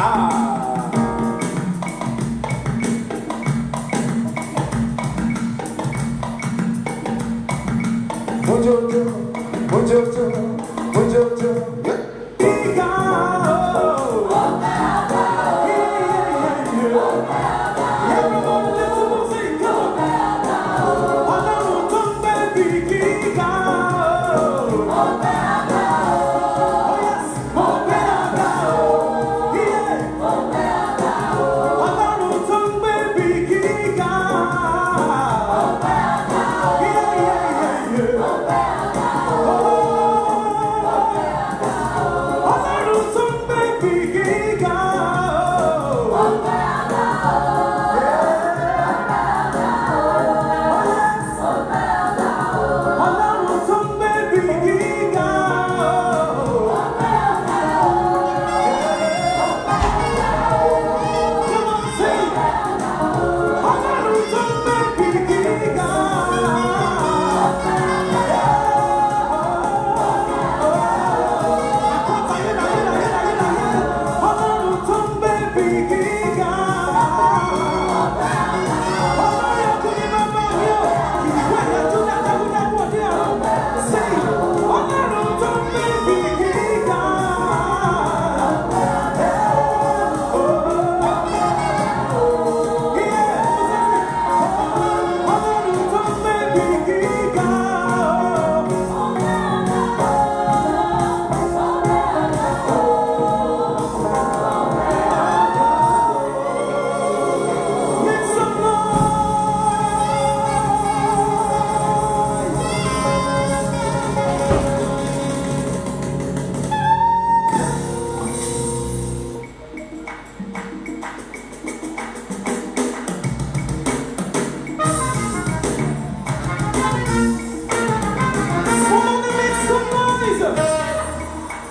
Ah. Mojojo, mojojo, mojojo.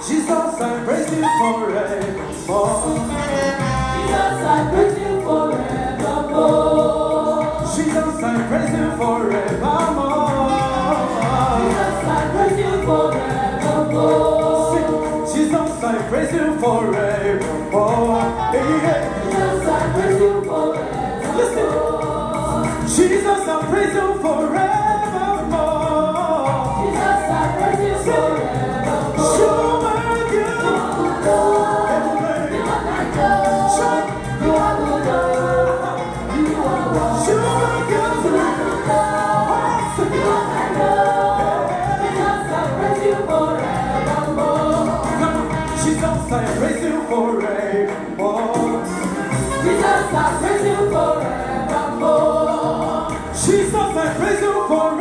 Jesus, I praise you forevermore. Jesus, I praise you forevermore. Jesus, I praise you forevermore. Jesus, I praise you forevermore. Sing, Jesus, I praise you forevermore. Yeah. Jesus, I praise you forevermore. Listen, Jesus, I praise you forevermore. Jesus, I praise you forevermore. Jesus, I praise you forevermore. Jesus, I praise you forevermore. Jesus, I praise you forevermore. Jesus, I praise you forevermore.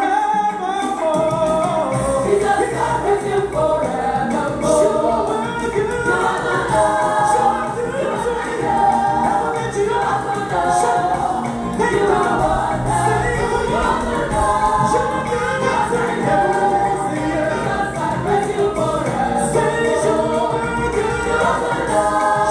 You are the Lord. You are the Lord. You are the Lord.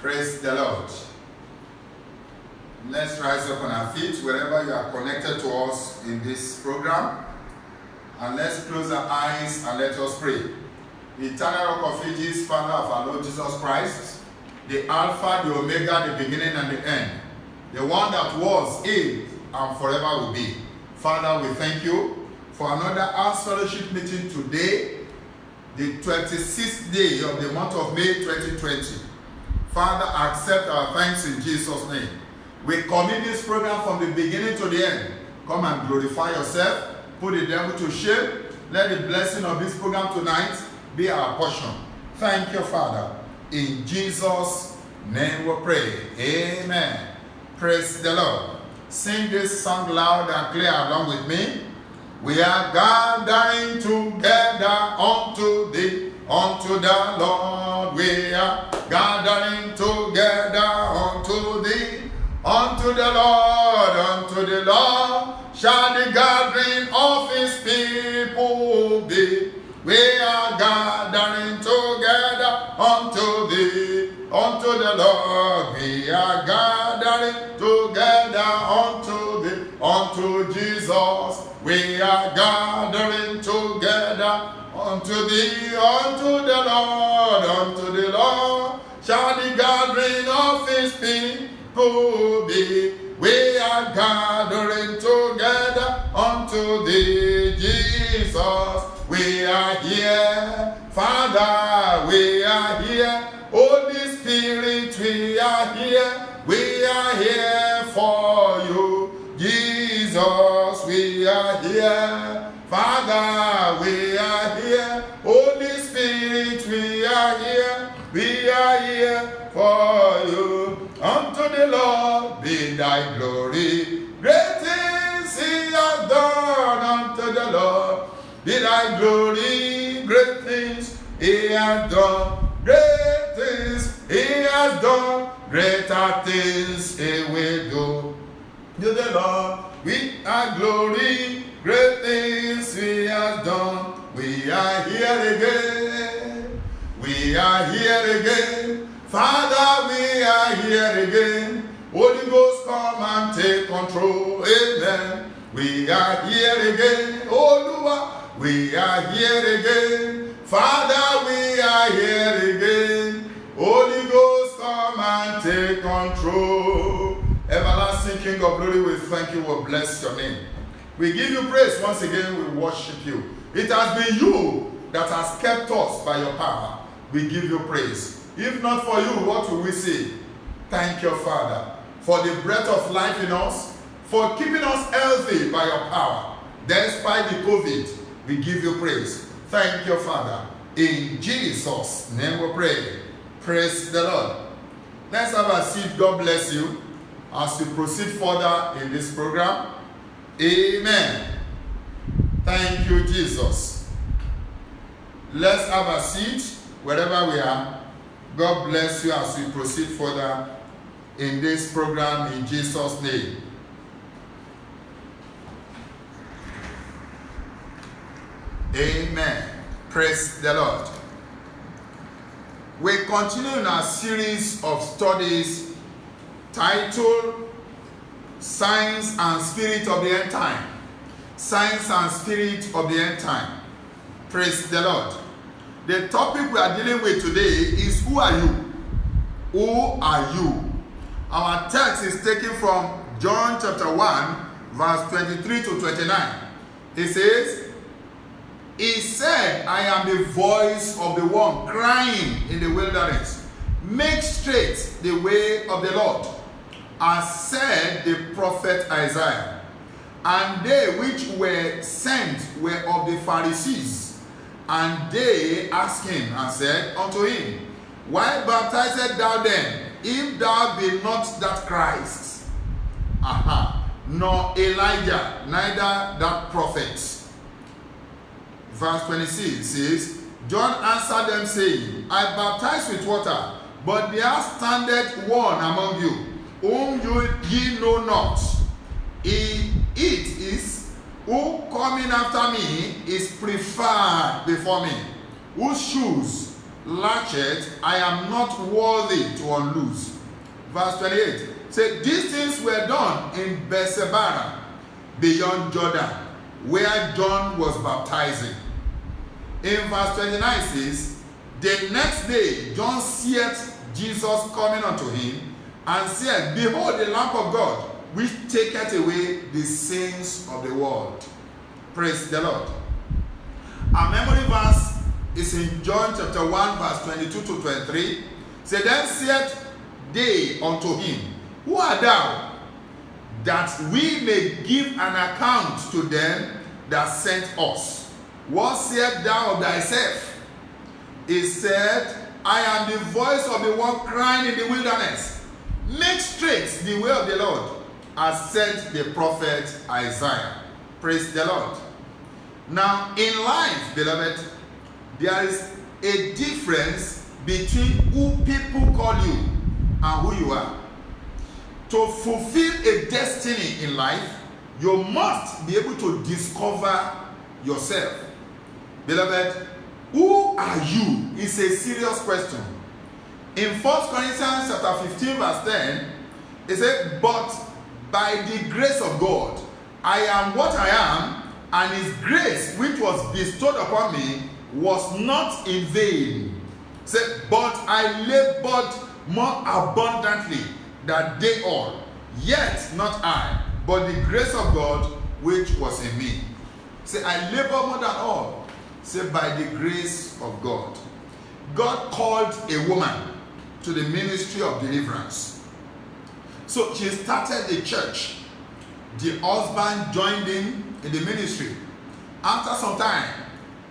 Praise the Lord. Let's rise up on our feet wherever you are connected to us in this program. And let's close our eyes and let us pray. Eternal Rock of Ages, Father of our Lord Jesus Christ, the Alpha, the Omega, the beginning and the end, the one that was, is, and forever will be. Father, we thank you for another House Fellowship meeting today, the 26th day of the month of May 2020. Father, accept our thanks in Jesus' name. We commit this program from the beginning to the end. Come and glorify yourself. Put the devil to shame. Let the blessing of this program tonight be our portion. Thank you, Father. In Jesus' name we pray. Amen. Praise the Lord. Sing this song loud and clear along with me. We are gathering together unto thee, unto the Lord. We are gathering together unto thee, unto the Lord, unto the Lord. Shall the gathering of his people be? We are gathering together unto thee, unto the Lord. We are gathering together unto thee, unto Jesus. We are gathering together unto thee, unto the Lord, unto the Lord. Shall the gathering of his people be? We are gathering together unto thee, Jesus. We are here, Father, we are here. Holy Spirit, we are here. We are here for you, Jesus. We are here, Father, we are here. Holy Spirit, we are here. We are here for you. Unto the Lord be thy glory. Great things he has done. Unto the Lord be thy glory. Great things he has done. Great things he has done. Greater things he will do. To the Lord we are glory. Great things he has done. We are here again. We are here again. Father, we are here again. Holy Ghost, come and take control. Amen. We are here again. Oh, Lord, we are here again. Father, we are here again. Holy Ghost, come and take control. Everlasting everlasting King of glory, we thank you, we bless your name. We give you praise once again, we worship you. It has been you that has kept us by your power. We give you praise. If not for you, what will we say? Thank you, Father, for the breath of life in us, for keeping us healthy by your power. Despite the COVID, we give you praise. Thank you, Father. In Jesus' name we pray. Praise the Lord. Let's have a seat. God bless you as we proceed further in this program. Amen. Thank you, Jesus. Let's have a seat wherever we are. God bless you as we proceed further in this program in Jesus' name. Amen. Praise the Lord. We continue in our series of studies titled Signs and Spirit of the End Time. Signs and Spirit of the End Time. Praise the Lord. The topic we are dealing with today is who are you? Who are you? Our text is taken from John chapter 1 verse 23 to 29. It says, he said, I am the voice of the one crying in the wilderness. Make straight the way of the Lord, as said the prophet Isaiah. And they which were sent were of the Pharisees. And they asked him and said unto him, why baptizest thou then, if thou be not that Christ? Nor Elijah, neither that prophet. Verse 26 says, John answered them, saying, I baptize with water, but there standeth one among you, whom ye know not. It is who coming after me is preferred before me, whose shoes latchet I am not worthy to unloose. Verse 28 says, these things were done in Bersabara, beyond Jordan, where John was baptizing. In verse 29 says, the next day John seeth Jesus coming unto him, and said, behold the Lamb of God, which taketh away the sins of the world. Praise the Lord. Our memory verse is in John chapter 1 verse 22 to 23. Say, then said they unto him, who art thou, that we may give an account to them that sent us? What sayest thou of thyself? He said, I am the voice of the one crying in the wilderness. Make straight the way of the Lord, as said the prophet Isaiah. Praise the Lord. Now, in life, beloved, there is a difference between who people call you and who you are. To fulfill a destiny in life, you must be able to discover yourself. Beloved, who are you is a serious question. In 1 Corinthians chapter 15 verse 10, it said, but by the grace of God, I am what I am, and his grace which was bestowed upon me was not in vain. It said, but I labored more abundantly than they all, yet not I, but the grace of God which was in me. Say, I labor more than all. Say, by the grace of God. God called a woman to the ministry of deliverance. So she started a church. The husband joined in the ministry. After some time,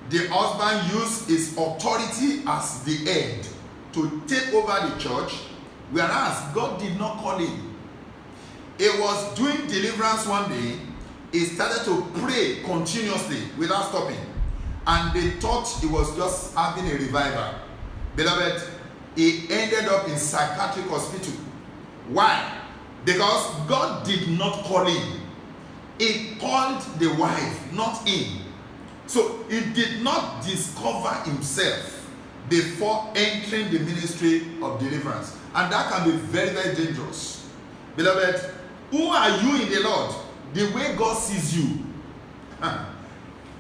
the husband used his authority as the head to take over the church, whereas God did not call him. He was doing deliverance one day. He started to pray continuously without stopping. And they thought he was just having a revival. Beloved, he ended up in psychiatric hospital. Why? Because God did not call him. He called the wife, not him. So he did not discover himself before entering the ministry of deliverance. And that can be very, very dangerous. Beloved, who are you in the Lord? The way God sees you.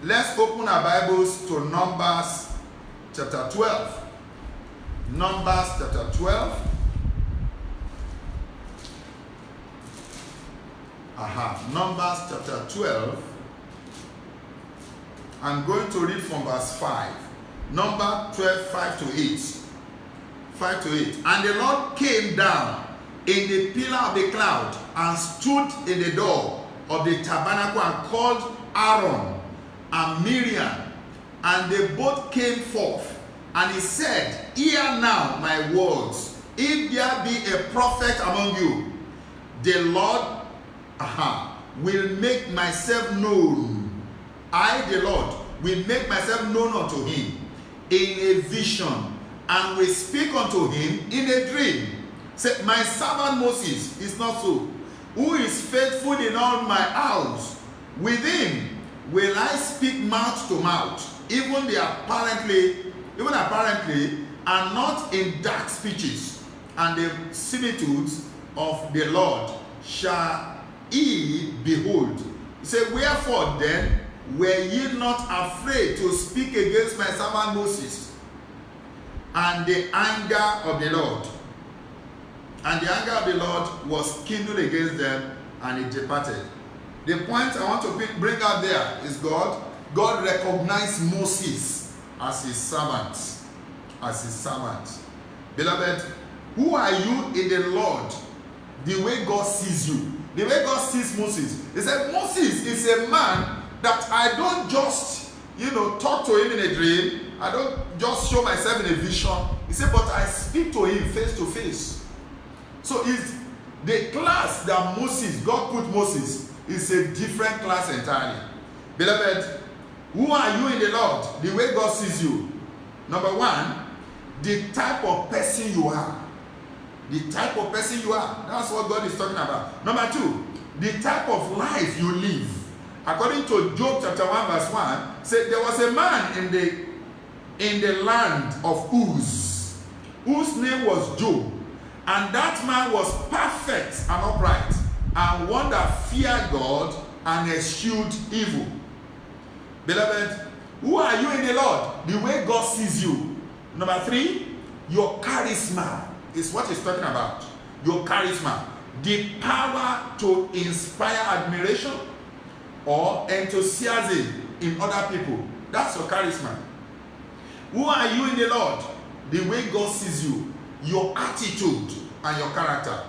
Let's open our Bibles to Numbers chapter 12. Numbers chapter 12. Numbers chapter 12. I'm going to read from verse 5. Number 12, 5 to 8. 5 to 8. And the Lord came down in the pillar of the cloud and stood in the door of the tabernacle and called Aaron and Miriam, and they both came forth. And he said, hear now my words. If there be a prophet among you, the Lord will make myself known. I, the Lord, will make myself known unto him in a vision, and will speak unto him in a dream. Say, my servant Moses is not so, who is faithful in all my house. With him will I speak mouth to mouth, even apparently, and not in dark speeches. And the similitudes of the Lord shall he behold. He said, wherefore then were ye not afraid to speak against my servant Moses? And the anger of the Lord, was kindled against them, and it departed. The point I want to bring out there is God recognized Moses as his servant. Beloved, who are you in the Lord? The way God sees you. The way God sees Moses. He said, Moses is a man that I don't just, talk to him in a dream. I don't just show myself in a vision. He said, but I speak to him face to face. So it's the class that God put Moses, is a different class entirely. Beloved, who are you in the Lord? The way God sees you. Number one, the type of person you are. The type of person you are. That's what God is talking about. Number two, the type of life you live. According to Job chapter 1 verse 1, said there was a man in the land of Uz, whose name was Job. And that man was perfect and upright, and one that feared God and eschewed evil. Beloved, who are you in the Lord? The way God sees you. Number three, your charisma is what he's talking about. Your charisma. The power to inspire admiration or enthusiasm in other people. That's your charisma. Who are you in the Lord? The way God sees you. Your attitude and your character.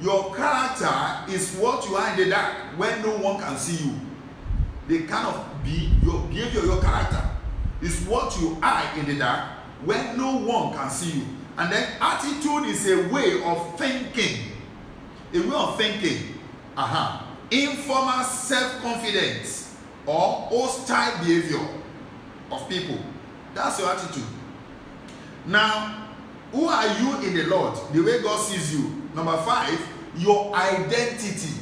Your character is what you are in the dark when no one can see you. The kind of your behavior, your character is what you are in the dark when no one can see you. And then attitude is a way of thinking. A way of thinking. Informal self-confidence or hostile behavior of people. That's your attitude. Now, who are you in the Lord? The way God sees you. Number 5, your identity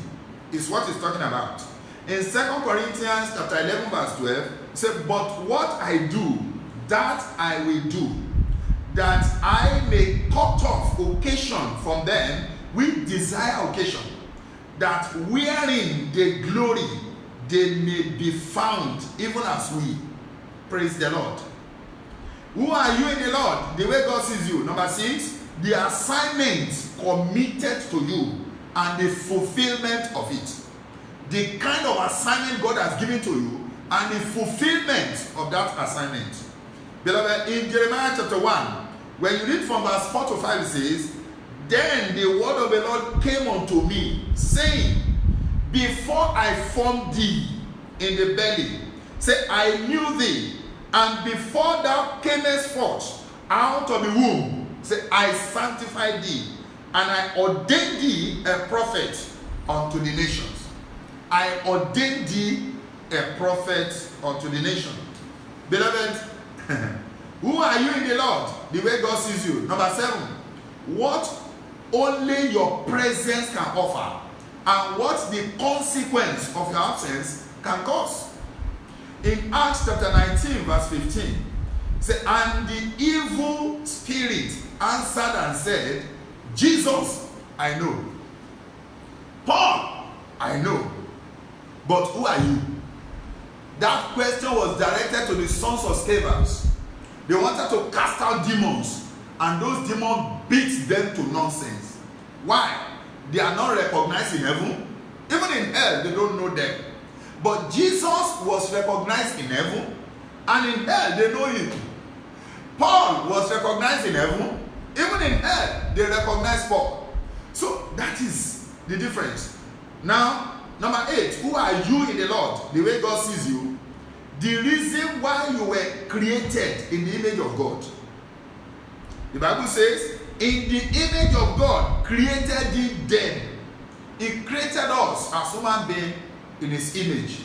is what he's talking about. In 2 Corinthians chapter 11 verse 12, it says, but what I do, that I will do, that I may cut off occasion from them with desire occasion, that wherein they glory, they may be found, even as we. Praise the Lord. Who are you in the Lord? The way God sees you. Number 6, the assignment committed to you and the fulfillment of it. The kind of assignment God has given to you and the fulfillment of that assignment. Beloved, in Jeremiah chapter 1, when you read from verse 4 to 5, it says, then the word of the Lord came unto me, saying, before I formed thee in the belly, say, I knew thee. And before thou camest forth out of the womb, say, I sanctified thee, and I ordained thee a prophet unto the nations. I ordained thee a prophet unto the nations. Beloved, who are you in the Lord? The way God sees you. Number 7, what only your presence can offer, and what the consequence of your absence can cause. In Acts chapter 19 verse 15, say, and the evil spirit answered and said, Jesus, I know. Paul, I know. But who are you? That question was directed to the sons of Scevas. They wanted to cast out demons, and those demons beat them to nonsense. Why? They are not recognized in heaven. Even in hell, they don't know them. But Jesus was recognized in heaven, and in hell, they know him. Paul was recognized in heaven. Even in hell, they recognize Paul. So that is the difference. Now, number 8, who are you in the Lord? The way God sees you. The reason why you were created in the image of God. The Bible says, in the image of God created he them. He created us as human beings in his image.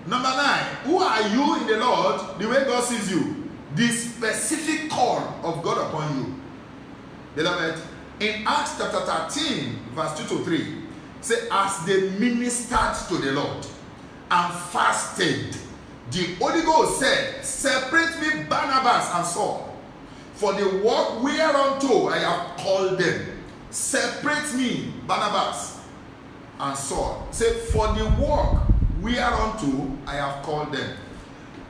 Number 9, who are you in the Lord? The way God sees you. The specific call of God upon you. Beloved, in Acts chapter 13, verse 2 to 3, say, as they ministered to the Lord and fasted, the Holy Ghost said, separate me Barnabas and Saul for the work whereunto I have called them. Separate me Barnabas and Saul. Say, for the work whereunto I have called them.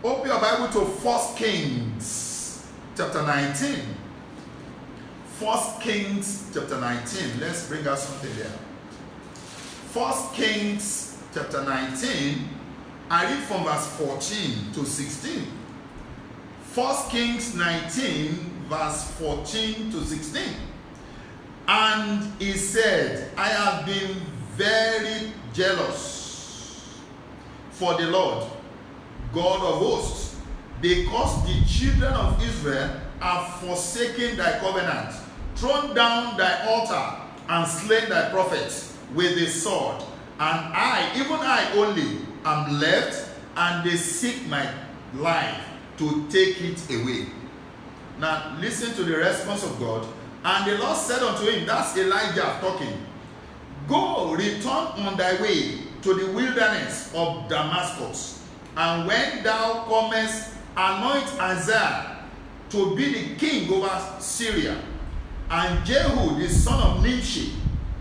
Open your Bible to 1 Kings chapter 19. 1 Kings chapter 19. Let's bring out something there. 1 Kings chapter 19. I read from verse 14 to 16. 1 Kings 19, verse 14 to 16. And he said, I have been very jealous for the Lord, God of hosts, because the children of Israel have forsaken thy covenant, thrown down thy altar, and slain thy prophets with the sword. And I, even I only, am left, and they seek my life to take it away. Now listen to the response of God. And the Lord said unto him, that's Elijah talking, go, return on thy way to the wilderness of Damascus, and when thou comest, anoint Isaiah to be the king over Syria, and Jehu the son of Nimshi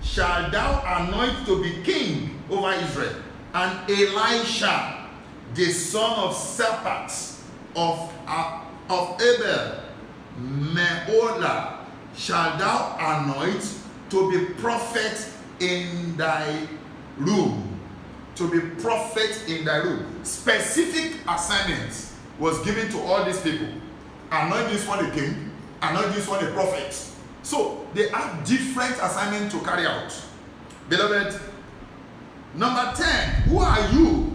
shall thou anoint to be king over Israel, and Elisha the son of Shaphat of Abel Meholah shall thou anoint to be prophet in thy room. To be prophet in thy room. Specific assignments was given to all these people. Anoint this one a king, anoint this one a prophet. So they have different assignments to carry out. Beloved, number 10, who are you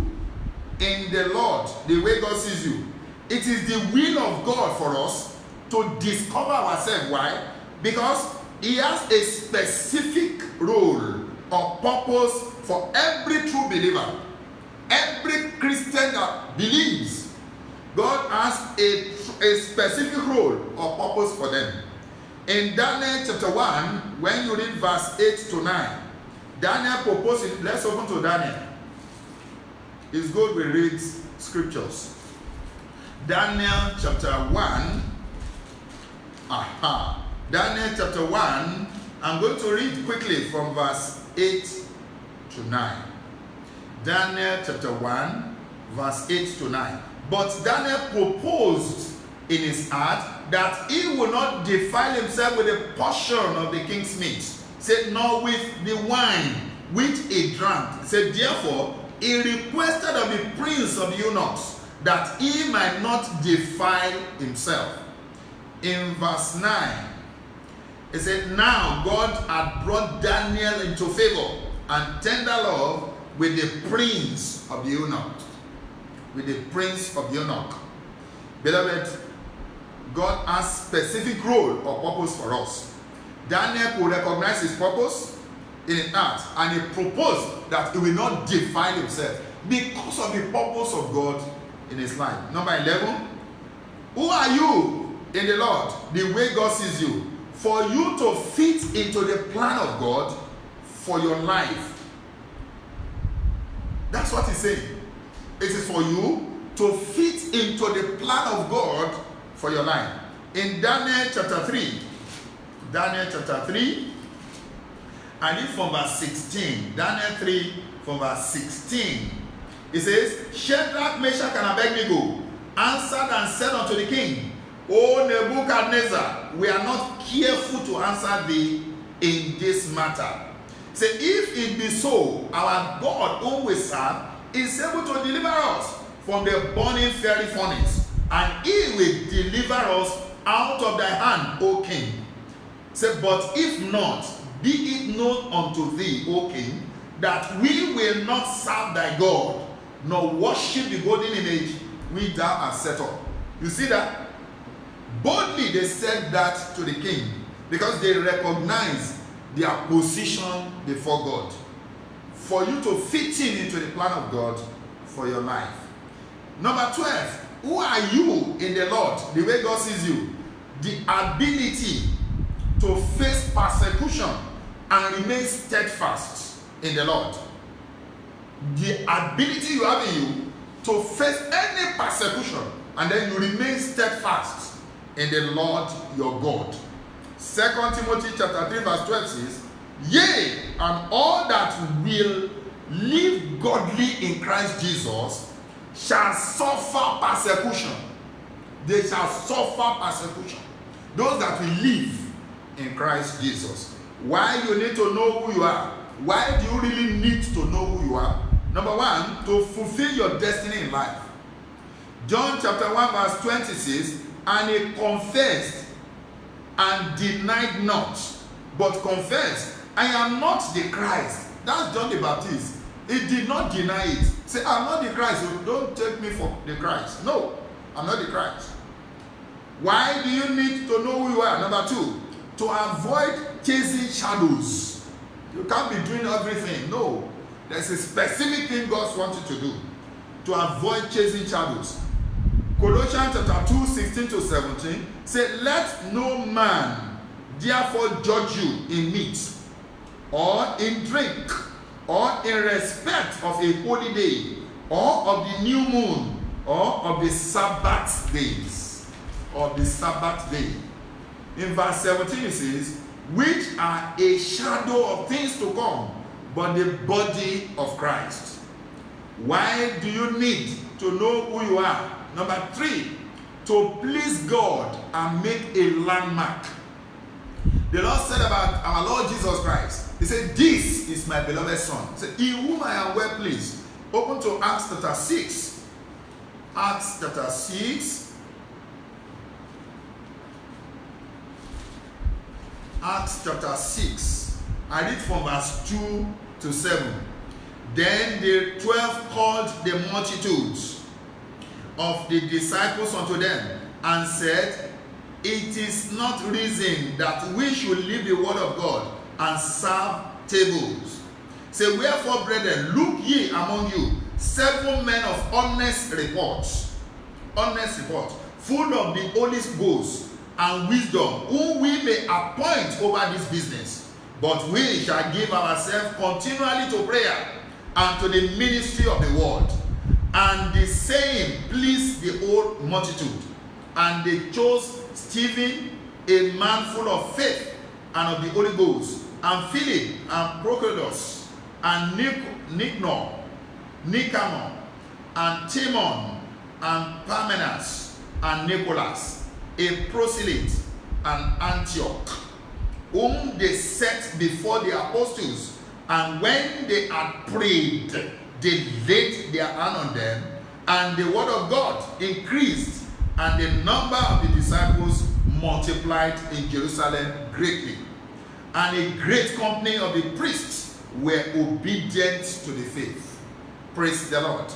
in the Lord, the way God sees you? It is the will of God for us to discover ourselves. Why? Because he has a specific role or purpose for every true believer. Every Christian that believes, God has a specific role or purpose for them. In Daniel chapter 1, when you read verse 8 to 9, Daniel proposes, let's open to Daniel. It's good we read scriptures. Daniel chapter 1. Daniel chapter 1. I'm going to read quickly from verse 8 to 9. Daniel chapter 1, verse 8 to 9. But Daniel proposed in his heart that he will not defile himself with a portion of the king's meat, said, nor with the wine which he drank. Said, therefore, he requested of the prince of the eunuchs that he might not defile himself. In verse 9, it said, now God had brought Daniel into favor and tender love with the prince of the eunuchs. With the prince of the eunuch. Beloved, God has specific role or purpose for us. Daniel could recognize his purpose in his heart, and he proposed that he will not defile himself because of the purpose of God in his life. Number 11, who are you in the Lord, the way God sees you, for you to fit into the plan of God for your life? That's what he's saying. It is for you to fit into the plan of God for your life. In Daniel chapter 3, I read from verse 16. Daniel 3 from verse 16. It says, Shadrach, Meshach, and Abednego answered and said unto the king, O Nebuchadnezzar, we are not careful to answer thee in this matter. Say, if it be so, our God whom we serve is able to deliver us from the burning fiery furnace, and he will deliver us out of thy hand, O king. Say, but if not, be it known unto thee, O king, that we will not serve thy God, nor worship the golden image which thou hast set up. You see that? Boldly they said that to the king, because they recognize their position before God. For you to fit into the plan of God for your life. Number 12, who are you in the Lord? The way God sees you. The ability to face persecution and remain steadfast in the Lord. The ability you have in you to face any persecution and then you remain steadfast in the Lord your God. 2 Timothy chapter 3 verse 12 says, yea, and all that will live godly in Christ Jesus shall suffer persecution. They shall suffer persecution. Those that will live in Christ Jesus. Why you need to know who you are? Why do you really need to know who you are? Number 1, to fulfill your destiny in life. John chapter 1 verse 20 says, and he confessed and denied not, but confessed, I am not the Christ. That's John the Baptist. He did not deny it. Say, I'm not the Christ, so don't take me for the Christ. No, I'm not the Christ. Why do you need to know who you are? Number 2, to avoid chasing shadows. You can't be doing everything. No, there's a specific thing God wants you to do to avoid chasing shadows. Colossians chapter 2, 16 to 17 say, let no man therefore judge you in meat, or in drink, or in respect of a holy day, or of the new moon, or of the Sabbath days, or the Sabbath day. In verse 17 it says, which are a shadow of things to come, but the body of Christ. Why do you need to know who you are? Number 3, to please God and make a landmark. The Lord said about our Lord Jesus Christ, he said, this is my beloved son. He said, in whom I am well pleased. Open to Acts chapter 6. Acts chapter 6. Acts chapter 6. I read from verse 2 to 7. Then the 12 called the multitudes of the disciples unto them, and said, it is not reason that we should leave the word of God and serve tables. Say, wherefore, brethren, look ye among you 7 men of honest report, full of the Holy Ghost and wisdom, whom we may appoint over this business. But we shall give ourselves continually to prayer and to the ministry of the word. And the saying pleased the whole multitude. And they chose Stephen, a man full of faith and of the Holy Ghost, and Philip, and Prochorus, and Nicanor, and Timon, and Parmenas, and Nicholas, a proselyte, and Antioch, whom they set before the apostles. And when they had prayed, they laid their hand on them, and the word of God increased, and the number of the disciples multiplied in Jerusalem greatly. And a great company of the priests were obedient to the faith. Praise the Lord.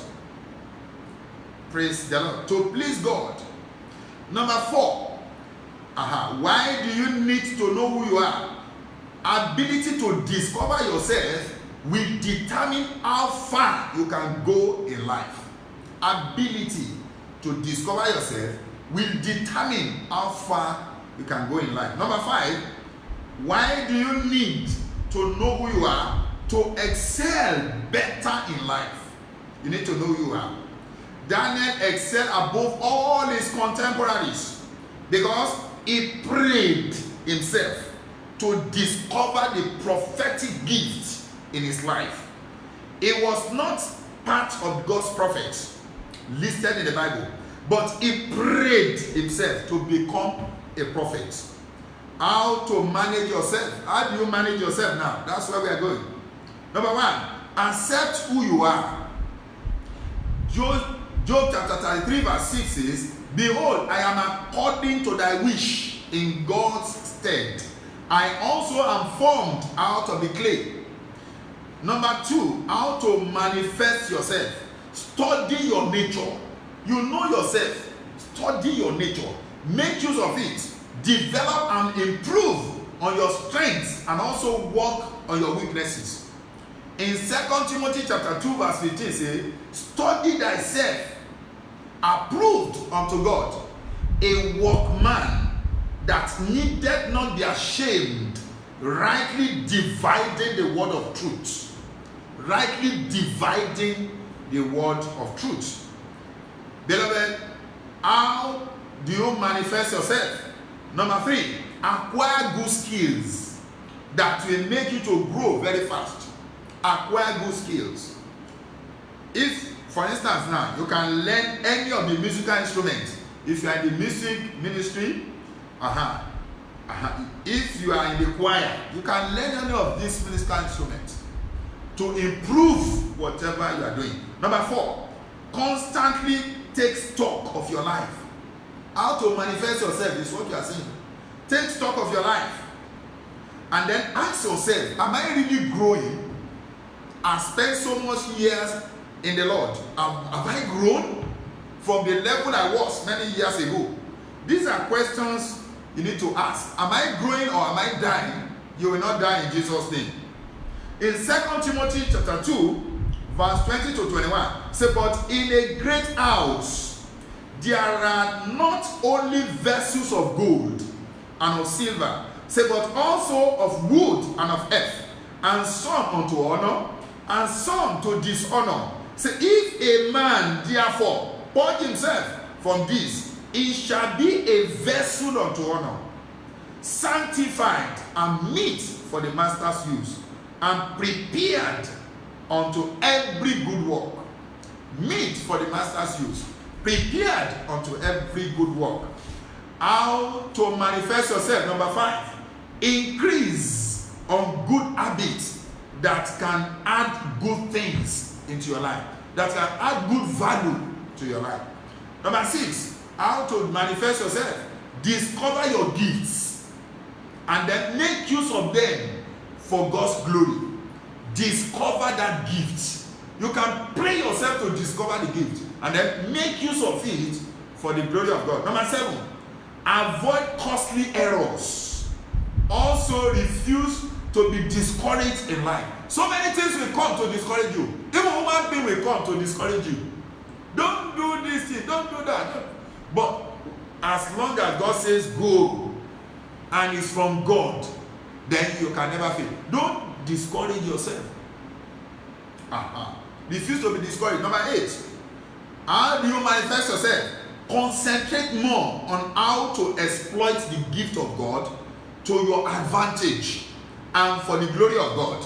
Praise the Lord. To please God. Number 4. Why do you need to know who you are? Ability to discover yourself will determine how far you can go in life. Ability to discover yourself will determine how far you can go in life. Number 5, why do you need to know who you are? To excel better in life. You need to know who you are. Daniel excelled above all his contemporaries because he prayed himself to discover the prophetic gift in his life. He was not part of God's prophets listed in the Bible, but he prayed himself to become a prophet. How to manage yourself? How do you manage yourself now? That's where we are going. Number one, accept who you are. Job chapter 33 verse 6 says, behold, I am according to thy wish in God's stead. I also am formed out of the clay. Number two, how to manifest yourself. Study your nature. You know yourself. Study your nature. Make use of it. Develop and improve on your strengths and also work on your weaknesses. In 2 Timothy chapter 2 verse 15 says, study thyself, approved unto God, a workman that needed not be ashamed, rightly dividing the word of truth. Rightly dividing the word of truth. Beloved, how do you manifest yourself? Number three, acquire good skills that will make you to grow very fast. Acquire good skills. If, for instance, now you can learn any of the musical instruments. If you are in the music ministry, if you are in the choir, you can learn any of these musical instruments to improve whatever you are doing. Number four, constantly take stock of your life. How to manifest yourself is what you are saying. Take stock of your life and then ask yourself, am I really growing? I spent so much years in the Lord. Have I grown from the level I was many years ago? These are questions you need to ask. Am I growing or am I dying? You will not die in Jesus' name. In 2 Timothy chapter 2, verse 20 to 21, say, but in a great house there are not only vessels of gold and of silver, say, but also of wood and of earth, and some unto honor, and some to dishonor. Say, if a man therefore purge himself from this, he shall be a vessel unto honor, sanctified and meet for the master's use, and prepared unto every good work. Meet for the master's use. Prepared unto every good work. How to manifest yourself? Number 5. Increase on good habits that can add good things into your life. That can add good value to your life. Number 6. How to manifest yourself? Discover your gifts and then make use of them for God's glory. Discover that gift. You can pray yourself to discover the gift and then make use of it for the glory of God. Number 7, avoid costly errors. Also refuse to be discouraged in life. So many things will come to discourage you. Even human being will come to discourage you. Don't do this thing, don't do that. But as long as God says go and it's from God, then you can never fail. Don't discourage yourself. Refuse to be discouraged. Number 8, how do you manifest yourself? Concentrate more on how to exploit the gift of God to your advantage and for the glory of God.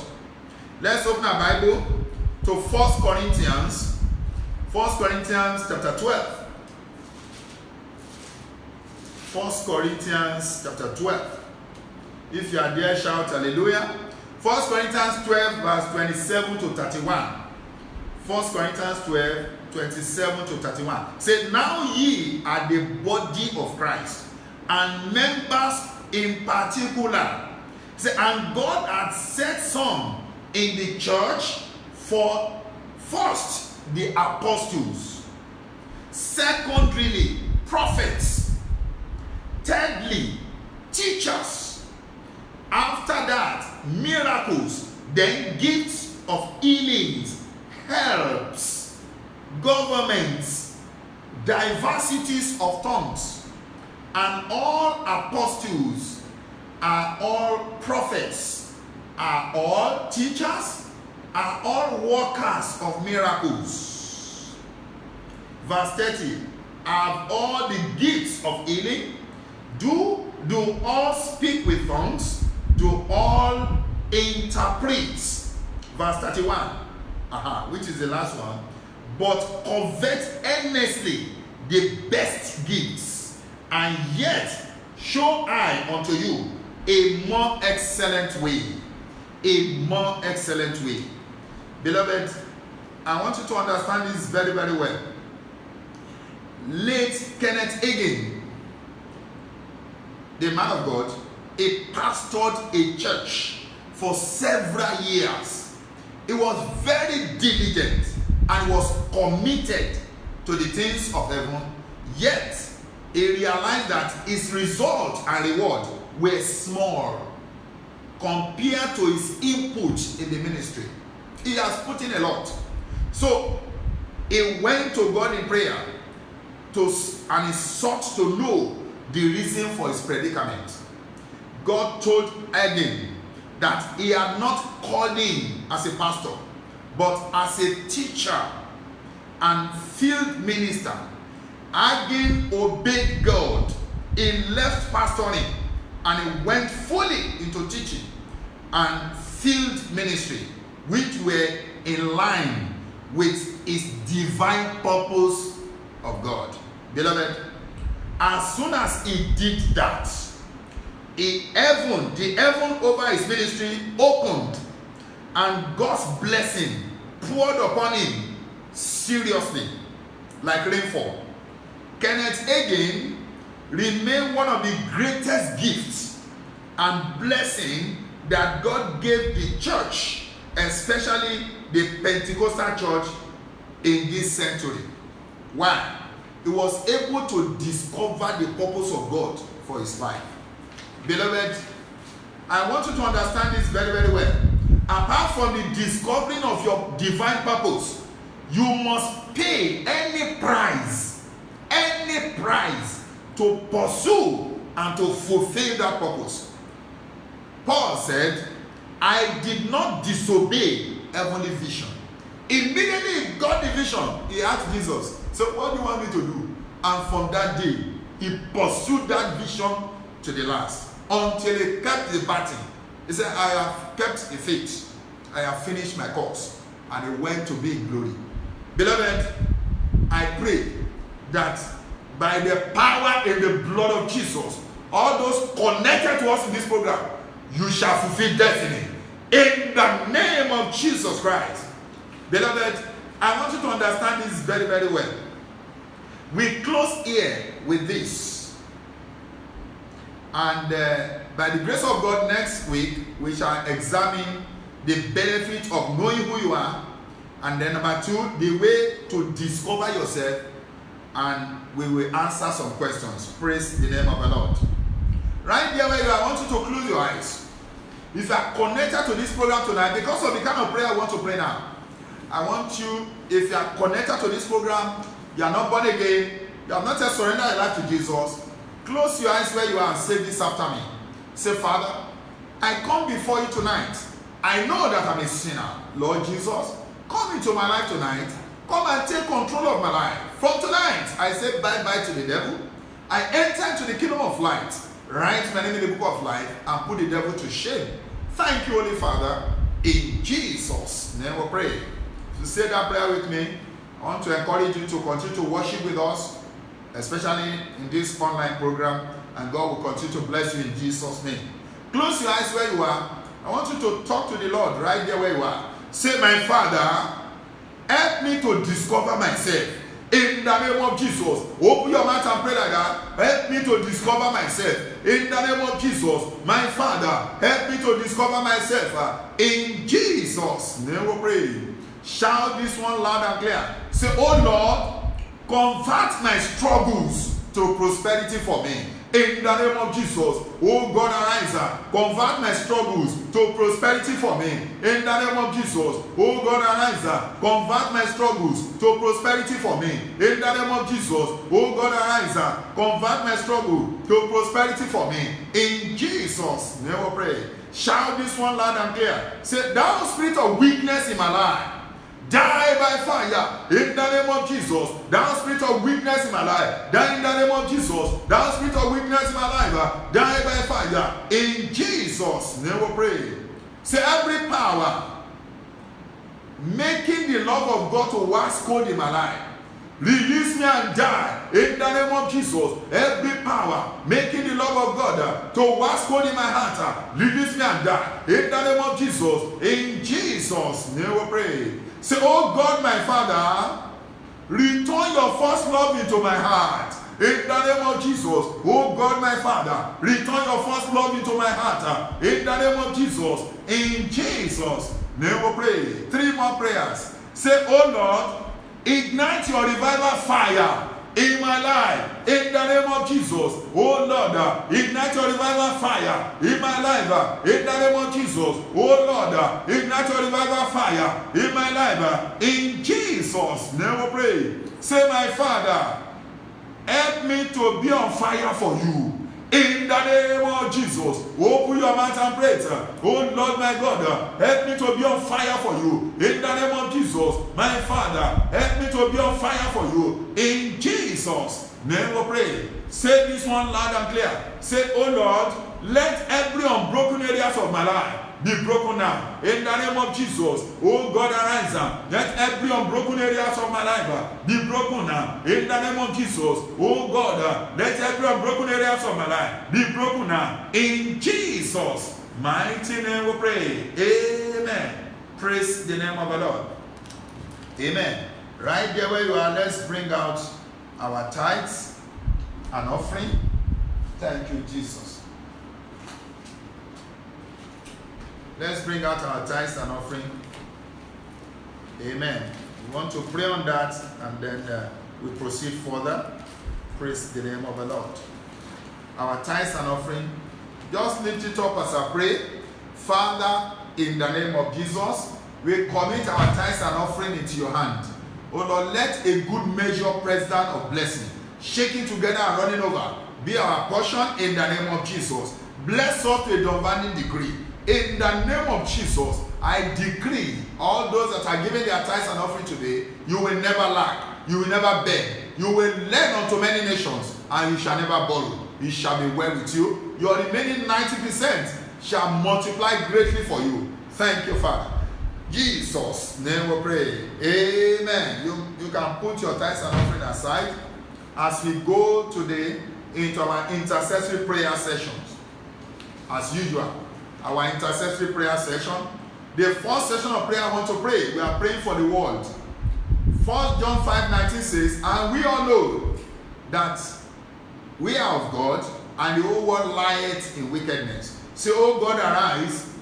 Let's open our Bible to 1 Corinthians chapter 12. 1 Corinthians chapter 12. If you are there, shout hallelujah. 1 Corinthians 12 verse 27 to 31. 1 Corinthians 12, 27 to 31. Say, now ye are the body of Christ, and members in particular. Say, and God hath set some in the church for first the apostles, secondarily prophets, thirdly teachers, after that miracles, then gifts of healings, helps, governments, diversities of tongues, and all apostles, are all prophets, are all teachers, are all workers of miracles. Verse 30, have all the gifts of healing, do all speak with tongues, do all interpret. Verse 31, which is the last one. But covet earnestly the best gifts, and yet show I unto you a more excellent way. a more excellent way. Beloved, I want you to understand this very, very well. Late Kenneth Hagin, the man of God, he pastored a church for several years. He was very diligent and was committed to the things of heaven, yet he realized that his result and reward were small compared to his input in the ministry. He has put in a lot. So he went to God in prayer and he sought to know the reason for his predicament. God told Hagin that he had not called him as a pastor, but as a teacher and field minister. Hagin obeyed God. He left pastoring and he went fully into teaching and field ministry, which were in line with his divine purpose of God. Beloved, as soon as he did that, the heaven over his ministry opened and God's blessing poured upon him seriously like rainfall. Kenneth Hagin remained one of the greatest gifts and blessing that God gave the church, especially the Pentecostal church in this century. Why? He was able to discover the purpose of God for his life. Beloved, I want you to understand this very, very well. Apart from the discovering of your divine purpose, you must pay any price to pursue and to fulfill that purpose. Paul said, I did not disobey heavenly vision. Immediately he got the vision, he asked Jesus, so what do you want me to do? And from that day, he pursued that vision to the last, until he kept the battle. He said, I have kept the faith, I have finished my course, and he went to be in glory. Beloved, I pray that by the power in the blood of Jesus, all those connected to us in this program, you shall fulfill destiny in the name of Jesus Christ. Beloved, I want you to understand this very, very well. We close here with this, and by the grace of God, next week we shall examine the benefit of knowing who you are, and then number 2, the way to discover yourself, and we will answer some questions. Praise the name of the Lord. Right there where you are, I want you to close your eyes. If you are connected to this program tonight, because of the kind of prayer I want to pray now, I want you, if you are connected to this program, you are not born again, you have not yet surrendered your life to Jesus, close your eyes where you are and say this after me. Say, Father, I come before you tonight. I know that I'm a sinner. Lord Jesus, come into my life tonight. Come and take control of my life. From tonight, I say bye-bye to the devil. I enter into the kingdom of light. Write my name in the book of life and put the devil to shame. Thank you, Holy Father. In Jesus' name we pray. If you say that prayer with me, I want to encourage you to continue to worship with us, especially in this online program, and God will continue to bless you in Jesus' name. Close your eyes where you are. I want you to talk to the Lord right there where you are. Say, my Father, help me to discover myself. In the name of Jesus. Open your mouth and pray like that. Help me to discover myself. In the name of Jesus. My Father, help me to discover myself. In Jesus' name we pray. Shout this one loud and clear. Say, oh Lord, convert my struggles to prosperity for me. In the name of Jesus, oh God, arise, convert my struggles to prosperity for me. In the name of Jesus, oh God, arise, convert my struggles to prosperity for me. In the name of Jesus, oh God, arise, convert my struggle to prosperity for me. In Jesus' name we pray. Shout this one loud and clear. Say, thou spirit of weakness in my life, die by fire in the name of Jesus. Thou spirit of weakness in my life, die in the name of Jesus. Thou spirit of weakness in my life, die by fire in Jesus' name we pray. Say, every power making the love of God to wax cold in my life, Release me and die in the name of Jesus. Every power making the love of God to wax cold in my heart, release me and die in the name of Jesus. In Jesus' name we pray. Say, oh God, my Father, return your first love into my heart. In the name of Jesus, oh God, my Father, return your first love into my heart. In the name of Jesus, in Jesus' name we pray. 3 more prayers. Say, oh Lord, ignite your revival fire in my life. In the name of Jesus, oh Lord, ignite your revival fire in my life. In the name of Jesus, oh Lord, ignite your revival fire in my life. In Jesus' name we pray. Say, my Father, help me to be on fire for you. In the name of Jesus, open your mouth and pray. Oh Lord, my God, help me to be on fire for you. In the name of Jesus, my Father, help me to be on fire for you. In Jesus' name we pray. Say this one loud and clear. Say, oh Lord, let every unbroken areas of my life be broken now. In the name of Jesus, oh God, arise. Let every unbroken areas of my life be broken now. In the name of Jesus, oh God, let every unbroken areas of my life be broken now. In Jesus' mighty name we pray. Amen. Praise the name of the Lord. Amen. Right there where you are, let's bring out our tithes and offering. Thank you, Jesus. Let's bring out our tithes and offering. Amen. We want to pray on that and then we proceed further. Praise the name of the Lord. Our tithes and offering, just lift it up as I pray. Father, in the name of Jesus, we commit our tithes and offering into your hand. Oh Lord, let a good measure pressed down of blessing, shaking together and running over, be our portion in the name of Jesus. Bless us to a demanding degree. In the name of Jesus, I decree all those that are giving their tithes and offering today, you will never lack, you will never beg, you will lend unto many nations, and you shall never borrow. It shall be well with you. Your remaining 90% shall multiply greatly for you. Thank you, Father. Jesus' name we pray. Amen. You can put your tithes and offering aside as we go today into our intercessory prayer sessions. As usual, our intercessory prayer session. The first session of prayer I want to pray. We are praying for the world. 1 John 5:19 says, and we all know that we are of God, and the whole world lieth in wickedness. Say, oh God, arise,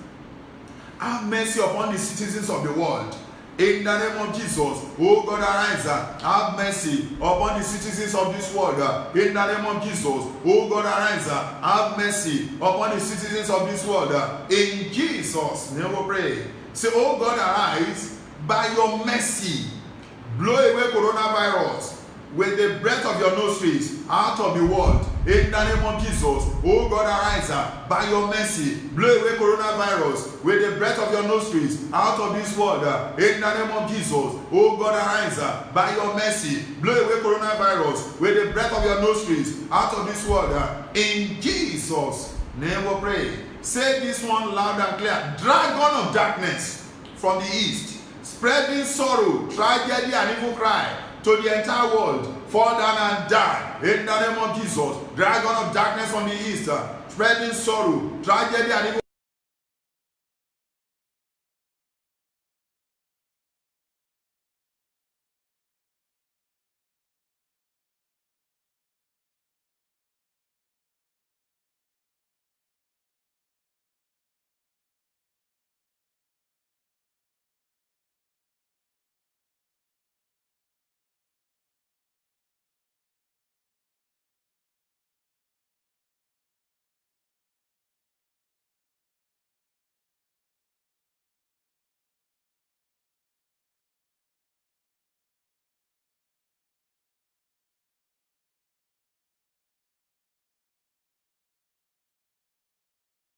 have mercy upon the citizens of the world. In the name of Jesus, oh God, arise, have mercy upon the citizens of this world. In the name of Jesus, oh God, arise, have mercy upon the citizens of this world. In Jesus' name we pray. Say, oh God, arise, by your mercy, blow away coronavirus with the breath of your nostrils out of the world. In the name of Jesus, oh God, arise, by your mercy, blow away coronavirus with the breath of your nostrils out of this world. In the name of Jesus, oh God, arise, by your mercy, blow away coronavirus with the breath of your nostrils out of this world. In Jesus' name we pray. Say this one loud and clear. Dragon of darkness from the east, spreading sorrow, tragedy, and evil cry to the entire world, fall down and die. In the name of Jesus, dragon of darkness from the east, spreading sorrow, tragedy, and evil.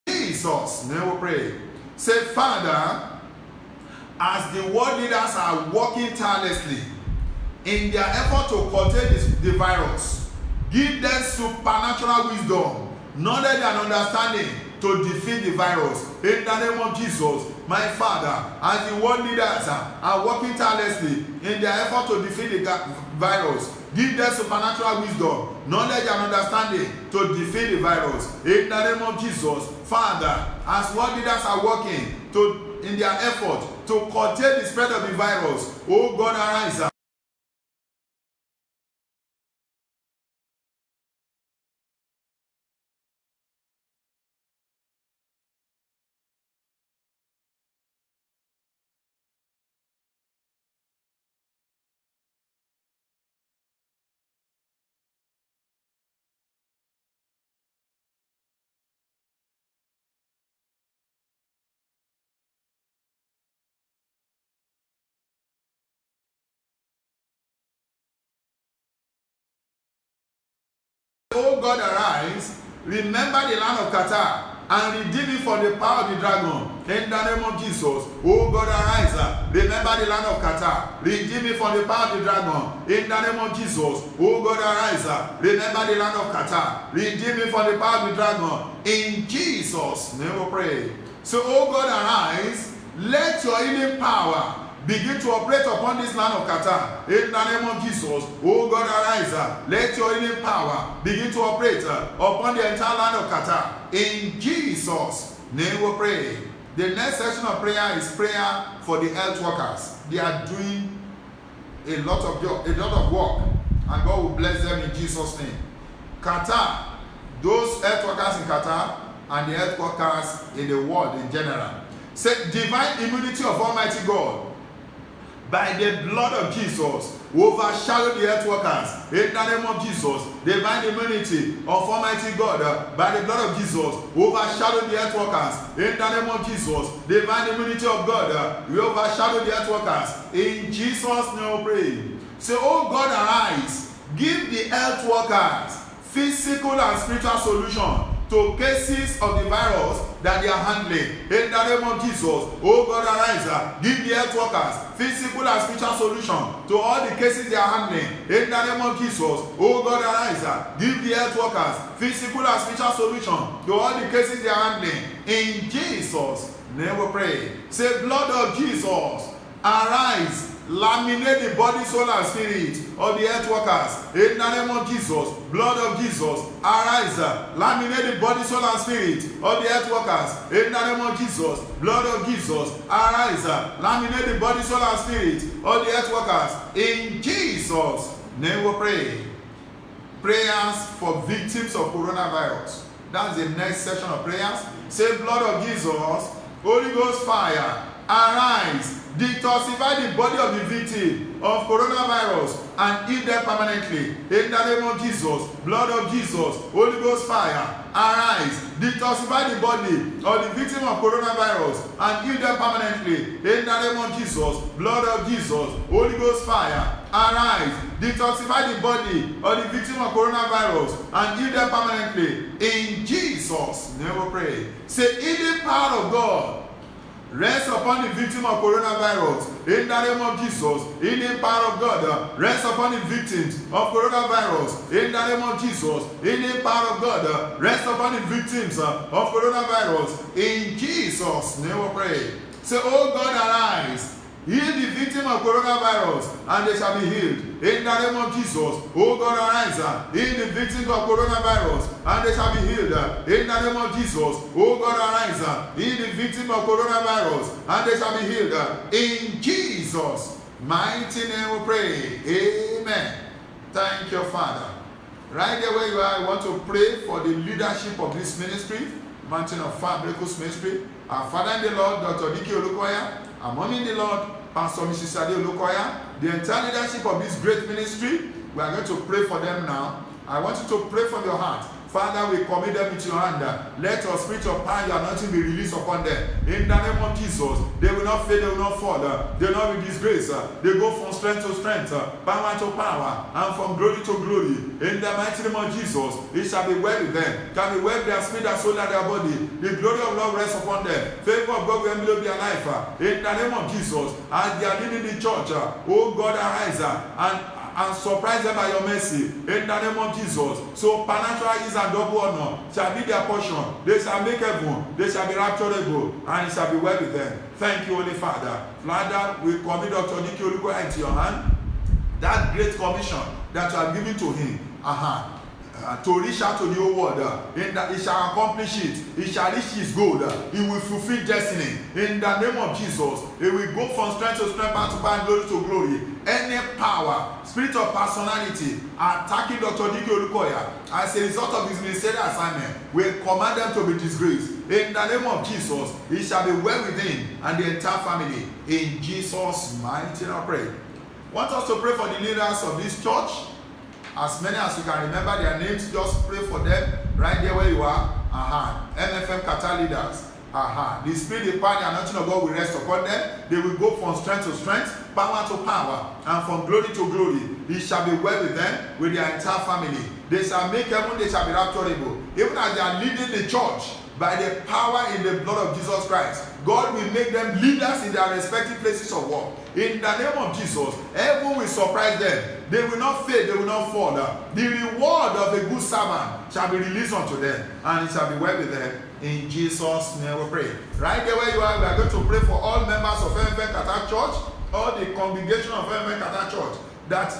Jesus, name we pray. Say, Father, as the world leaders are working tirelessly in their effort to contain the virus, give them supernatural wisdom, knowledge, and understanding to defeat the virus. In the name of Jesus, my Father, as the world leaders are working tirelessly in their effort to defeat the virus, give them supernatural wisdom, knowledge and understanding to defeat the virus. In the name of Jesus, Father, as world leaders are working in their effort to contain the spread of the virus, oh God, arise. Oh God, arise, remember the land of Qatar, and redeem it from the power of the dragon. In the name of Jesus, oh God, arise, remember the land of Qatar, redeem it from the power of the dragon. In the name of Jesus, oh God, arise, remember the land of Qatar, redeem it from the power of the dragon. In Jesus' name we pray. So, oh God, arise, let your healing power begin to operate upon this land of Qatar. In the name of Jesus, oh God, arise, let your healing power begin to operate upon the entire land of Qatar. In Jesus' name we pray. The next section of prayer is prayer for the health workers. They are doing a lot of work, and God will bless them in Jesus' name. Qatar, those health workers in Qatar and the health workers in the world in general, say divine immunity of Almighty God by the blood of Jesus overshadow the health workers. In the name of Jesus, divine immunity of Almighty God by the blood of Jesus overshadow the health workers. In the name of Jesus, divine immunity of God will overshadow the health workers. In Jesus' name we pray. So, oh God, arise, give the health workers physical and spiritual solution to cases of the virus that they are handling. In the name of Jesus, oh God, arise, give the health workers physical and spiritual solution to all the cases they are handling. In the name of Jesus, oh God, arise, give the health workers physical and spiritual solution to all the cases they are handling. In Jesus' name we pray. Say, blood of Jesus, arise, laminate the body, soul, and spirit of the health workers. In the name of Jesus, blood of Jesus, arise, laminate the body, soul, and spirit of the health workers. In the name of Jesus, blood of Jesus, arise, laminate the body, soul, and spirit of the health workers. In Jesus' name we pray. Prayers for victims of coronavirus. That's the next section of prayers. Say, blood of Jesus, Holy Ghost fire, arise, detoxify the body of the victim of coronavirus and heal them permanently. In the name of Jesus, blood of Jesus, Holy Ghost fire, arise, detoxify the body of the victim of coronavirus and heal them permanently. In the name of Jesus, blood of Jesus, Holy Ghost fire, arise, detoxify the body of the victim of coronavirus and heal them permanently. In Jesus' name we pray. Say, healing power of God rest upon the victim of coronavirus. In the name of Jesus, healing power of God rest upon the victims of coronavirus. In the name of Jesus, healing power of God rest upon the victims of coronavirus. In Jesus' name we pray. Say, oh God, arise, heal the victim of coronavirus and they shall be healed. In the name of Jesus, oh God, arise, heal the victims of coronavirus and they shall be healed. In the name of Jesus, oh God, arise, heal the victim of coronavirus and they shall be healed. In Jesus' mighty name we pray. Amen. Thank you, Father. Right there where you are, I want to pray for the leadership of this ministry, Mountain of Fire Miracles Ministry. Our Father in the Lord, Dr. Dike Olukoya, our Mommy in the Lord, Pastor Mrs. Sade Olukoya, the entire leadership of this great ministry. We are going to pray for them now. I want you to pray from your heart. Father, we commit them into your hand. Let your spirit of power, your anointing be released upon them. In the name of Jesus, they will not fail, they will not fall. They will not be disgraced. They go from strength to strength, power to power, and from glory to glory. In the mighty name of Jesus, it shall be well with them. Can be well with their spirit, their soul, and their body. The glory of Lord rests upon them. Favor of God will envelop their life. In the name of Jesus, as they are leading the church, oh God, arise and and surprise them by your mercy in the name of Jesus. So supernatural ease and double honor shall be their portion. They shall make heaven, they shall be rapturable, and it shall be well with them. Thank you, Holy Father. Father, we commit Dr. Nicky Olukoya into your hand. That great commission that you have given to him, to reach out to the whole world, in that he shall accomplish it, he shall reach his goal, he will fulfill destiny in the name of Jesus. He will go from strength to strength, power to power, glory to glory. Any power, spirit of personality attacking Dr. Nicky Olukoya as a result of his ministerial assignment, we command them to be disgraced in the name of Jesus. He shall be well with him and the entire family in Jesus' mighty name. I pray. I want us to pray for the leaders of this church. As many as you can remember their names, just pray for them right there where you are. MFM Qatar leaders. The spirit, the power, the anointing of God will rest upon them. They will go from strength to strength, power to power, and from glory to glory. It shall be well with them, with their entire family. They shall make heaven, they shall be rapturable. Even as they are leading the church by the power in the blood of Jesus Christ, God will make them leaders in their respective places of work. In the name of Jesus, heaven will surprise them. They will not fail, they will not fall. The reward of a good servant shall be released unto them, and it shall be well with them. In Jesus' name we pray. Right there where you are, we are going to pray for all members of MFM Qatar Church, all the congregation of MFM Qatar Church, that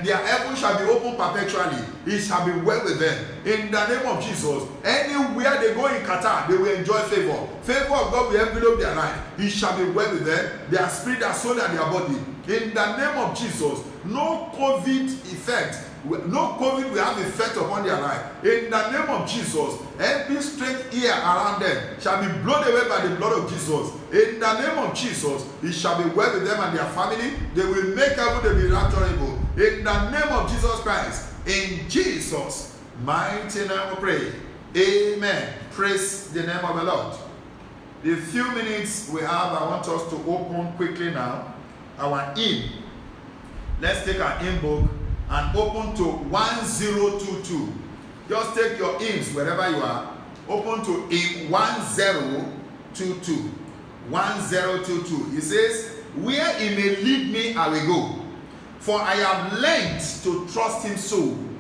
their heaven shall be open perpetually. It shall be well with them. In the name of Jesus, anywhere they go in Qatar, they will enjoy favor. Favor of God will envelop their life. It shall be well with them. Their spirit, their soul, and their body. In the name of Jesus, no COVID effect. No COVID will have effect upon their life. In the name of Jesus, every strange ear around them shall be blown away by the blood of Jesus. In the name of Jesus, it shall be well with them and their family. They will make heaven, they will be rapturable. In the name of Jesus Christ, in Jesus' mighty name we pray. Amen. Praise the name of the Lord. The few minutes we have, I want us to open quickly now our hymn. Let's take our hymn book and open to 1022. Just take your hymns wherever you are. Open to hymn 1022. 1022. It says, where he may lead me, I will go. For I have learned to trust him so. And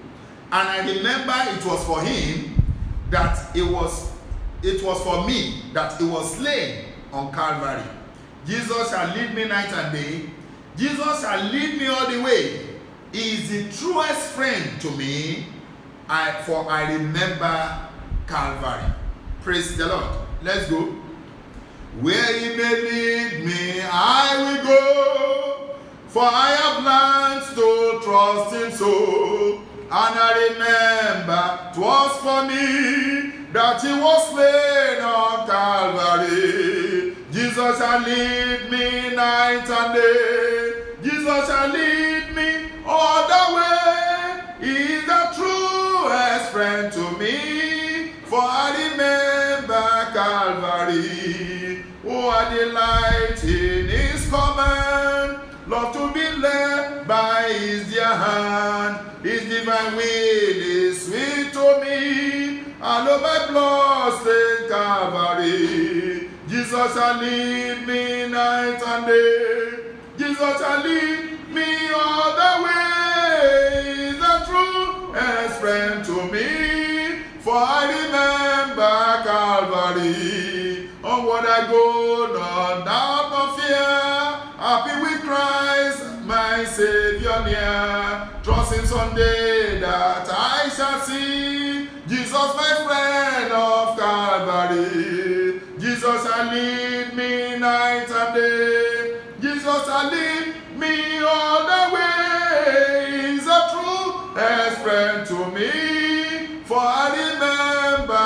I remember it was for him that it was for me that he was slain on Calvary. Jesus shall lead me night and day. Jesus shall lead me all the way. He is the truest friend to me, for I remember Calvary. Praise the Lord. Let's go. Where he may lead me, I will go, for I have learned to trust him so. And I remember 'twas for me that he was slain on Calvary. Jesus shall lead me night and day. Jesus shall lead me all the way. He is the truest friend to me, for I remember Calvary. Oh, I delight in his command, love to be led by his dear hand. His divine will is sweet to me, and of my blood stained Calvary. Jesus shall lead me night and day. Jesus shall lead me all the way. He's the truest friend to me, for I remember Calvary. Onward I go, no doubt, no fear. Happy with Christ, my Savior near. Trusting someday that I shall see Jesus, my friend of Calvary. Jesus shall lead me night and day. Jesus shall lead me all the way. He's a truest friend to me, for I remember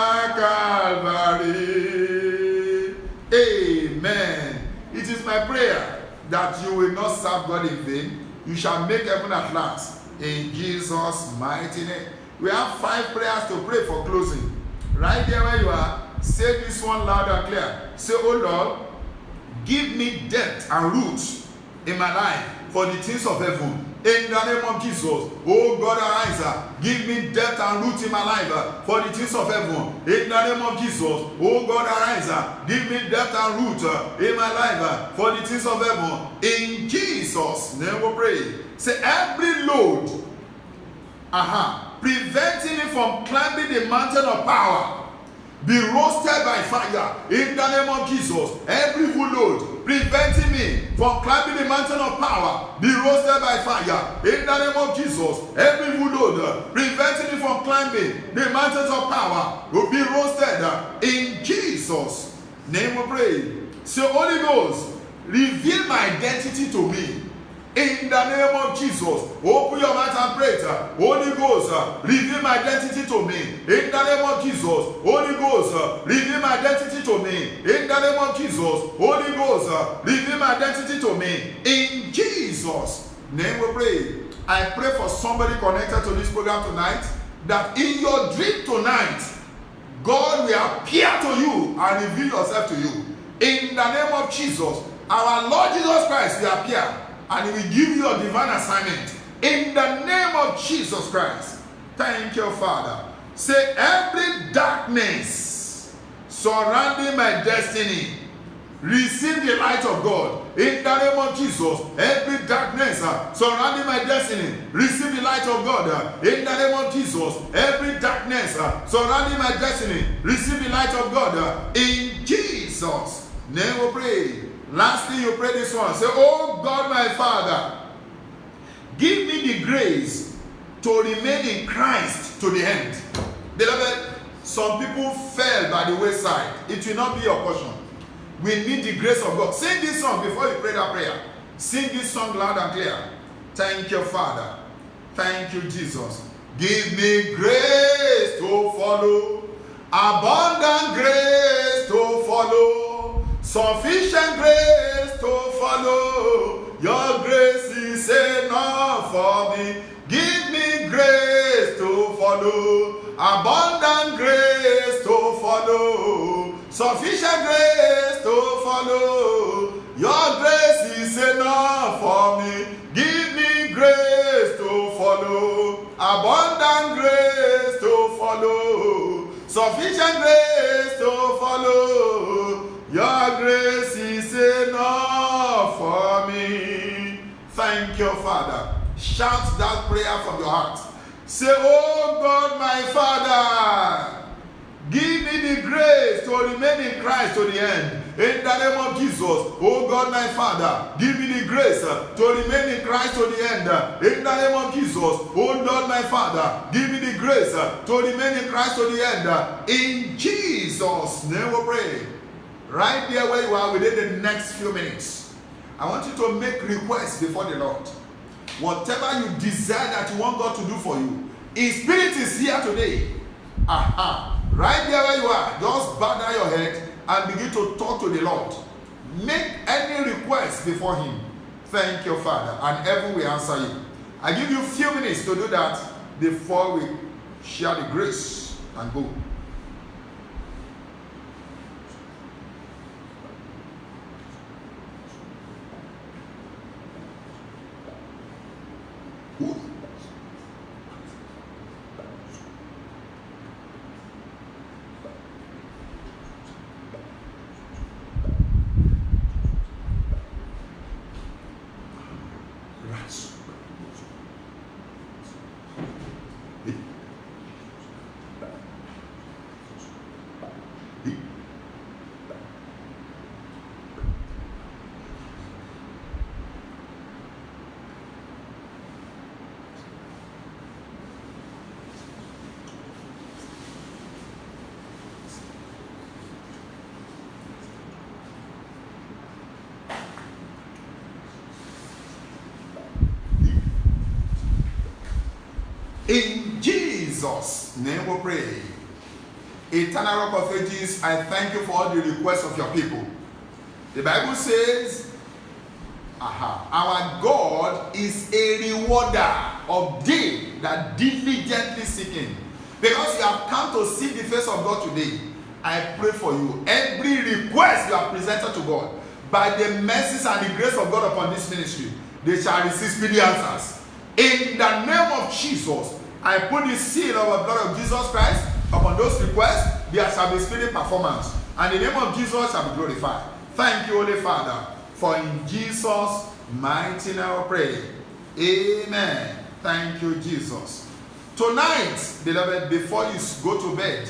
Calvary. Amen. It is my prayer that you will not serve God in vain. You shall make heaven at last. In Jesus' mighty name. We have 5 prayers to pray for closing. Right there where you are, say this one loud and clear. Say, oh Lord, give me depth and roots in my life for the things of heaven. In the name of Jesus, oh God, arise. Give me depth and root in my life for the things of heaven. In the name of Jesus, oh God, arise. Give me depth and root in my life for the things of heaven. In Jesus' Jesus' name we pray. Say every load, preventing me from climbing the mountain of power, be roasted by fire in the name of Jesus. Every load preventing me from climbing the mountain of power, be roasted by fire in the name of Jesus. Every load preventing me from climbing the mountains of power will be roasted in Jesus' name we pray. So Holy Ghost, reveal my identity to me. In the name of Jesus, open your mouth and pray. Holy Ghost, reveal my identity to me. In the name of Jesus, Holy Ghost, reveal my identity to me. In the name of Jesus, Holy Ghost, reveal my identity to me. In Jesus' name we pray. I pray for somebody connected to this program tonight, that in your dream tonight, God will appear to you and reveal yourself to you. In the name of Jesus, our Lord Jesus Christ will appear and he will give you a divine assignment. In the name of Jesus Christ. Thank you, Father. Say, every darkness surrounding my destiny, receive the light of God. In the name of Jesus, every darkness surrounding my destiny, receive the light of God. In the name of Jesus, every darkness surrounding my destiny, receive the light of God. In Jesus' name we pray. Lastly, you pray this one. Say, oh God, my Father, give me the grace to remain in Christ to the end. Beloved, some people fell by the wayside. It will not be your portion. We need the grace of God. Sing this song before you pray that prayer. Sing this song loud and clear. Thank you, Father. Thank you, Jesus. Give me grace to follow, abundant grace to follow, sufficient grace to follow. Your grace is enough for me. Give me grace to follow, abundant grace to follow, sufficient grace to follow. Your grace is enough for me. Give me grace to follow, abundant grace to follow, sufficient grace to follow. Your grace is enough for me. Thank you, Father. Shout that prayer from your heart. Say, oh God, my Father, give me the grace to remain in Christ to the end. In the name of Jesus, oh God, my Father, give me the grace to remain in Christ to the end. In the name of Jesus, oh Lord, my Father, give me the grace to remain in Christ to the end. In Jesus' name we pray. Right there where you are within the next few minutes, I want you to make requests before the Lord. Whatever you desire that you want God to do for you, His Spirit is here today. Right there where you are, just bow down your head and begin to talk to the Lord. Make any request before Him. Thank you, Father, and heaven will answer you. I give you a few minutes to do that before we share the grace and go. In Jesus' name we pray. Eternal Rock of Ages, I thank you for all the requests of your people. The Bible says, our God is a rewarder of them that diligently seek Him. Because you have come to seek the face of God today, I pray for you. Every request you have presented to God, by the mercies and the grace of God upon this ministry, they shall receive speedy answers. In the name of Jesus, I put the seal of the blood of Jesus Christ upon those requests. There shall be speedy performance, and the name of Jesus shall be glorified. Thank you, Holy Father, for in Jesus' mighty name we pray. Amen. Thank you, Jesus. Tonight, beloved, before you go to bed,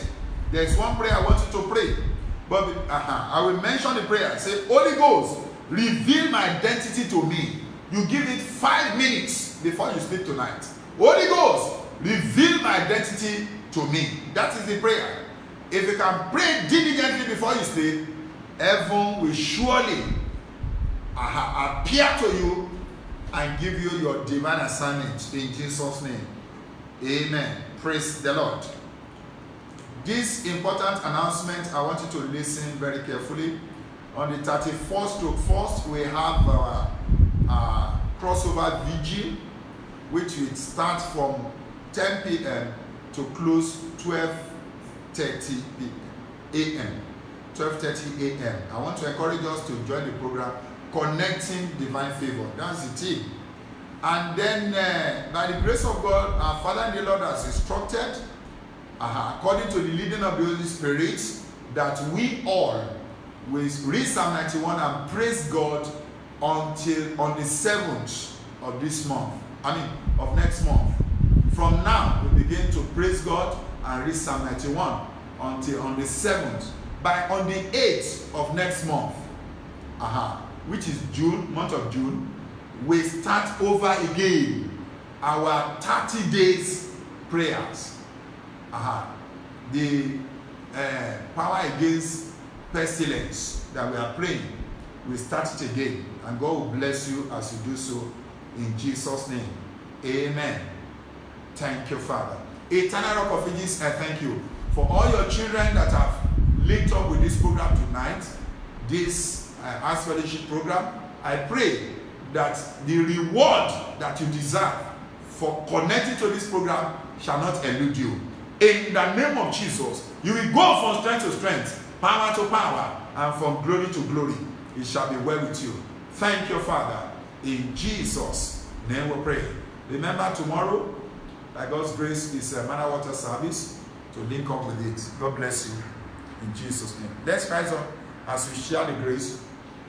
there's one prayer I want you to pray. But I will mention the prayer. Say, Holy Ghost, reveal my identity to me. You give it 5 minutes before you sleep tonight. Holy Ghost, reveal my identity to me. That is the prayer. If you can pray diligently before you sleep, heaven will surely appear to you and give you your divine assignment in Jesus' name. Amen. Praise the Lord. This important announcement, I want you to listen very carefully. On the 31st to 1st, we have our crossover vigil, which will start from 10 p.m. to close 12:30 a.m. 12:30 a.m. I want to encourage us to join the program, Connecting Divine Favor. That's the team. And then, by the grace of God, our Father in the Lord has instructed, according to the leading of the Holy Spirit, that we all will read Psalm 91 and praise God until on the 7th of this month. Of next month. From now, we begin to praise God and read Psalm 91 until on the 7th. By on the 8th of next month, which is June, month of June, we start over again our 30 days prayers. The power against pestilence that we are praying, we start it again, and God will bless you as you do so in Jesus' name. Amen. Thank you, Father. Eternal Rock of Ages, I thank you for all your children that have linked up with this program tonight, this Ask Fellowship program. I pray that the reward that you deserve for connecting to this program shall not elude you. In the name of Jesus, you will go from strength to strength, power to power, and from glory to glory. It shall be well with you. Thank you, Father. In Jesus' name we pray. Remember, tomorrow, by God's grace, is a manna water service to link up with it. God bless you. In Jesus' name. Let's rise up as we share the grace.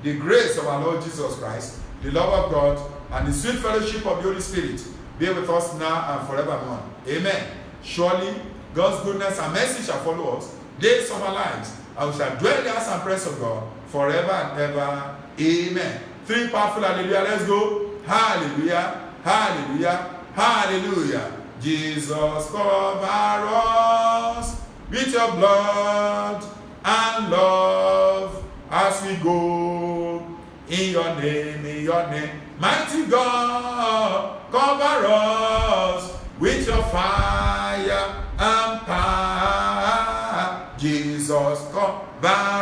The grace of our Lord Jesus Christ, the love of God, and the sweet fellowship of the Holy Spirit be with us now and forevermore. Amen. Surely, God's goodness and mercy shall follow us days of our lives, and we shall dwell in the house and presence of God forever and ever. Amen. 3 powerful hallelujah. Let's go. Hallelujah. Hallelujah. Hallelujah. Jesus, cover us with your blood and love as we go. In your name, mighty God, cover us with your fire and power. Jesus, cover